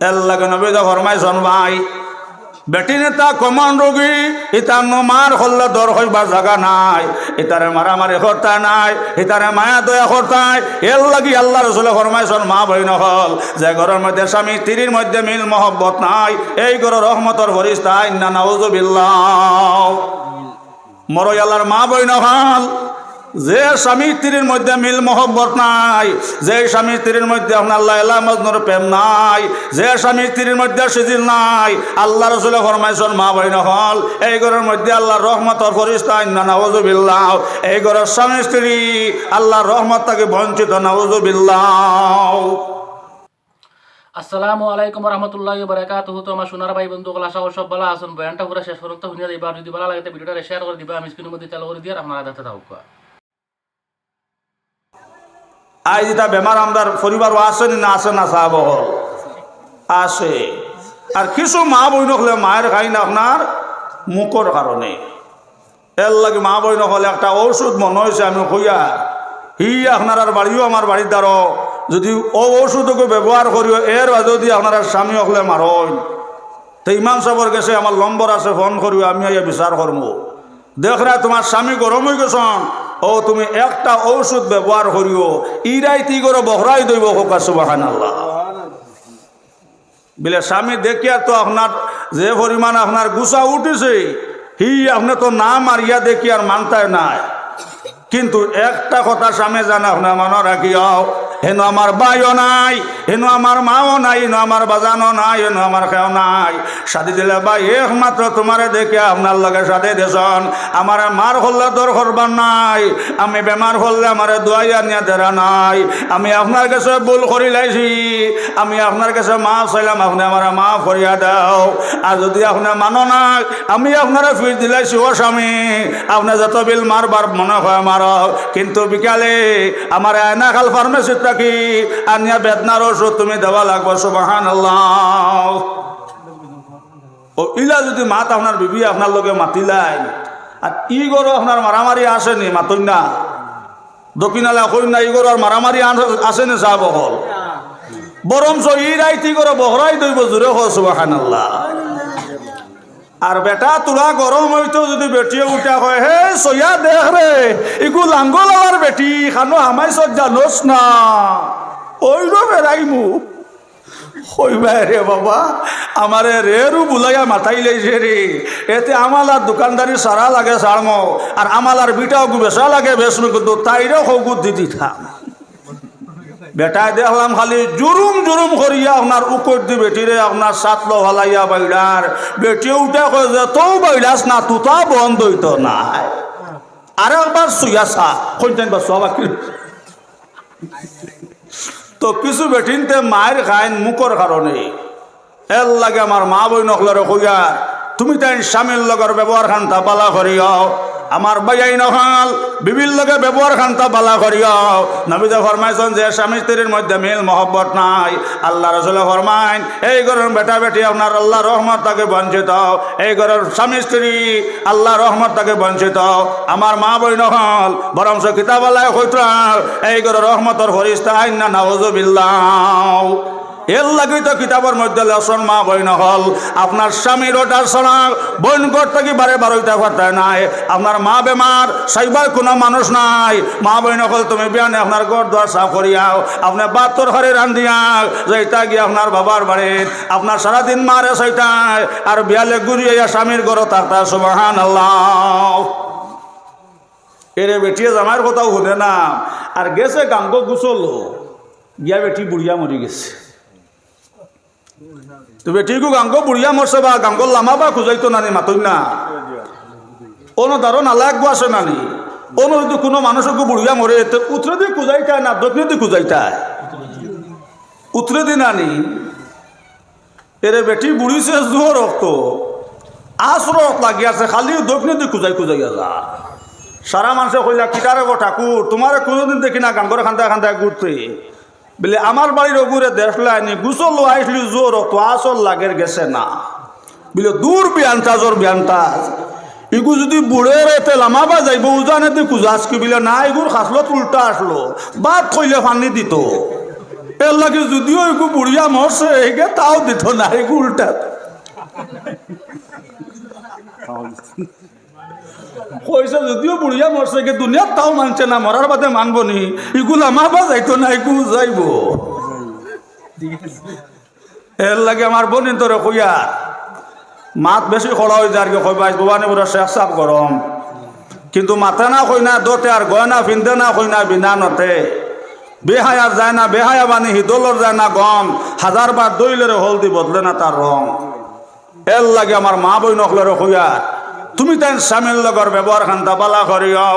এর লাগে নবী তো ফরমাইছেন ভাই বেটি নেতা কমন রোগী ইতার মার হল্লা দর হইবার জায়গা নাই, ইতারে মারামারি করতে নাই, ইতারে মায়া দয়া করতাই। এর লাগি আল্লাহ রসুলে ফরমাইছেন মা বইন হল যে ঘরের মধ্যে স্বামী স্ত্রীর মধ্যে মিল মহব্বত নাই, এই ঘরের রহমতর ফরিস্তা ইন্না নাউযুবিল্লাহ। মরই আল্লাহর মা বইন হল যে স্বামী স্ত্রীর মধ্যে মিল মহব্বত নাই, যে স্বামী স্ত্রীর মধ্যে আপনার লায়লা মজনুর প্রেম নাই, যে স্বামী স্ত্রীর মধ্যে সিজিল নাই, আল্লাহ রসুলে ফরমাইছেন মা বইন হল এই ঘরের মধ্যে আল্লাহর রহমতর ফরিস্তা ইন্না নাউযুবিল্লাহ। এই ঘরের স্বামী স্ত্রী আল্লাহর রহমত থেকে বঞ্চিত, নাউযুবিল্লাহ। আসসালামু আলাইকুম রহমতুল্লাহি বারাকাতুহু। তো আমার সোনার ভাই বন্ধু আশা করি সব ভালো আছেন। বয়ানটা পুরো শেষ পর্যন্ত শুনিয়ে দিবা, যদি ভালো লাগে ভিডিওটা শেয়ার করে দিবা, আমি স্ক্রিনের মধ্যে চালু করে দিয়ে আপনারা দেখতে থাকুক। আজ এটা বেমার আমদার পরিবার আসেনি না আসে না সাহাব আসে। আর কিছু মা বইন হলে মায়ের খাই না আপনার মুখর কারণে, এর লাগে মা বইন হলে একটা ঔষধ মনে হয়েছে আমি হইয়া হি আপনার আর বাড়িও আমার বাড়ির দ্বারা যদি ও ঔষধকে ব্যবহার করিও এর যদি আপনার স্বামী হলে মারই তো ইমাম সাহেবের কাছে আমার নম্বর আছে, ফোন করিও আমি আইয়া বিচার করবো। দেখরা তোমার স্বামী গরম হয়ে গেছন, ও তুমি একটা ঔষধ ব্যবহার করিও ইরাই তি করে বহরাই দইব হোক সুবহানাল্লাহ। বলে স্বামী দেখিয়া তো আপনার যে পরিমাণ আপনার গুছা উঠেছে হি আপনি তো না মারিয়া দেখি আর মানতায় নাই, কিন্তু একটা কথা স্বামী জানা আপনার মনে রাখিও হেন আমার ভাইও নাই, হেন আমার মাও নাই, হেন আমার বাজানো নাই, হেন আমার খেও নাই। সাদি দিলে ভাই একমাত্র তোমারে দেখে আপনার লগে সাদে দেশন আমার মার হল্লা দর করবার নাই, আমি বেমার হল্লে আমার দোয়াইয়া নিয়ে দেরা নাই। আমি আপনার কাছে ভুল করি লাইছি, আমি আপনার কাছে মাফ চাইলাম, আপনি আমার মাফ করিয়া দাও। আর যদি আপনার মানো না আমি আপনারা ফির দিলাইছি ও স্বামী আপনি যত বিল মারবার মনে হয় মার, কিন্তু বিকালে আমার আয়নাখাল ফার্মেসি থাকি আনিয়া বেদনার ওষুধ তুমি দেওয়া লাগবে সুবহানাল্লাহ। ও ইলা যদি মাত আপনার বিবি আপনার লোকে মাতিলাই আর ই গরো আপনার মারামারি আসেনি মাতই না দক্ষিণালা কই না ই গরো আর মারামারি আসেনি যাব হল বরঞ্চ ই রাইতি গরো বহরাই দইব জোরে হল সুবহানাল্লাহ। আর বেটা তোরা গরম হইতো যদি বেটিয়ে উঠা হয় হে সইয়া দেখ রে ইগু লাঙ্গল আমার বেটি খানো আমায় সব জানোস না ওই রে বেড়াইমু কইবাই রে বাবা আমারে রেরু বুলাইয়া মাথাই লাইছে রে, এতে আমালার দোকানদারি সারা লাগে সারমো আর আমালার বিটাও বেসা লাগে বেসনু, কিন্তু তাইরেও হগুত দিদি থাম। বেটায় দেখলাম খালি জুরুম জুরুম করিয়া আপনার উকর দি বেটিরে আপনার সাতলো ভালাইয়া বাইডার বেটি উঠে কয়ে যে তৌ বাইডাস না তুতা বন্ধ হইত না আর একবার শুয়া সা কইতেন বা সবা তো কিছু বেটিনতে মায়ের খাইন মুখর কারণে। এর লাগে আমার মা বই নকলরে কইয়া তুমি তাই স্বামীর লগর ব্যবহার খান্তা বালা করিও, আমার বাইয়াই নহল বিবির লগে ব্যবহার খান্তা বালা করিও। নবীতে ফরমাইছেন যে স্বামী স্ত্রীর মধ্যে মিল মহব্বত নাই, আল্লাহ রসুলে ফরমাইন এই ঘরের বেটা বেটি আপনার আল্লাহ রহমত তাকে বঞ্চিত, এই ঘরের স্বামী স্ত্রী আল্লাহ রহমত তাকে বঞ্চিত। আমার মা বই নহল বরঞ্চ কিতাবালায় কইতা এই ঘরের রহমতর ফরিস্তা ইন্না নাউযুবিল্লাহ। এর লাগি তো কিতাবের মধ্যে লেসন মা বই নহল আপনার স্বামীর ওটার সনা বইন করতে কি বারে বারোইটা করতে নাই, আপনার মা বেমার সাইবার কোনো মানুষ নাই, মা বই নহল তুমি বিয়ানে আপনার ঘর দোয়ার সাফ করিয়াও, আপনার বাত্তর ঘরে রান্ধিয়াও যেটা গিয়ে আপনার বাবার বাড়ির আপনার সারাদিন মারে সেইটাই আর বিয়ালে ঘুরিয়ে স্বামীর ঘর তারটা সুবহানাল্লাহ। এরে বেটিয়ে জামার কথাও শুনে না আর গেছে গাঙ্গ গুছলো গিয়া বেটি বুড়িয়া মরি গেছে। তো বেটিকু গাঙ্গ বুড়িয়া মরছে বা গাঙ্গর লামা বা খুঁজাইতো নানি মাতই না কোনো দারো নালাগবো আসে নানি কোনো যদি কোনো মানুষকে বুড়িয়া মরে উত্তরে দিয়ে খুঁজাইতায় না দক্ষিণে দিয়ে খুঁজাইতায় উত্তরে দিয়ে নানি। এরে বেটি বুড়িছে জোর রক্ত আস রক্ত লাগিয়াছে খালি দক্ষিণে দিয়ে খুঁজাই খুঁজাইয়া যা সারা মানুষে কইলা কিটারে গো ঠাকুর তোমার কোনোদিন দেখি না গাঙ্গরে খান্দায় খান্দায় ঘুরতে বলে আমার বাড়ির ওগুরে দেখলাইনি গুছল আইসলি জোর তো আসল লাগের গেছে না বলে দূর বিয়ান্তাজর বিয়ান্তাজ ইগু যদি বুড়ে রেতে লামাবা যাইব উজানে দি কুজাস কি বলে না ইগুর খাসলো উল্টা আসলো বাদ কইলে ফানি দিত এর লাগে যদিও একটু বুড়িয়া মরছে একে তাও দিত না এগু উল্টা কইছে যদিও বুড়িয়া মরছে কে দুনিয়ার তাও মানছে না মরার বাদে মানবো নি এগুলো আমাবা যাইতো না এগু যাইব এর লাগে আমার বোনিন তোরে কইয়া মাত বেশি খড়া হয়ে যায় আর কি কইবাই ভবানী পুরা শেখ সাপ গরম কিন্তু মাথা না কই না দোতে আর গয়না ফিনতে না কই না বিনা নতে বেহায়া যায় না বেহায়া বানি হিদলর যায় না গম 1000 বার দইলের হলদি বদলে না তার রং এর লাগে আমার মা বই নকলের কইয়া তুমি তাই স্বামীর লগর ব্যবহার খান্তা বালা করিও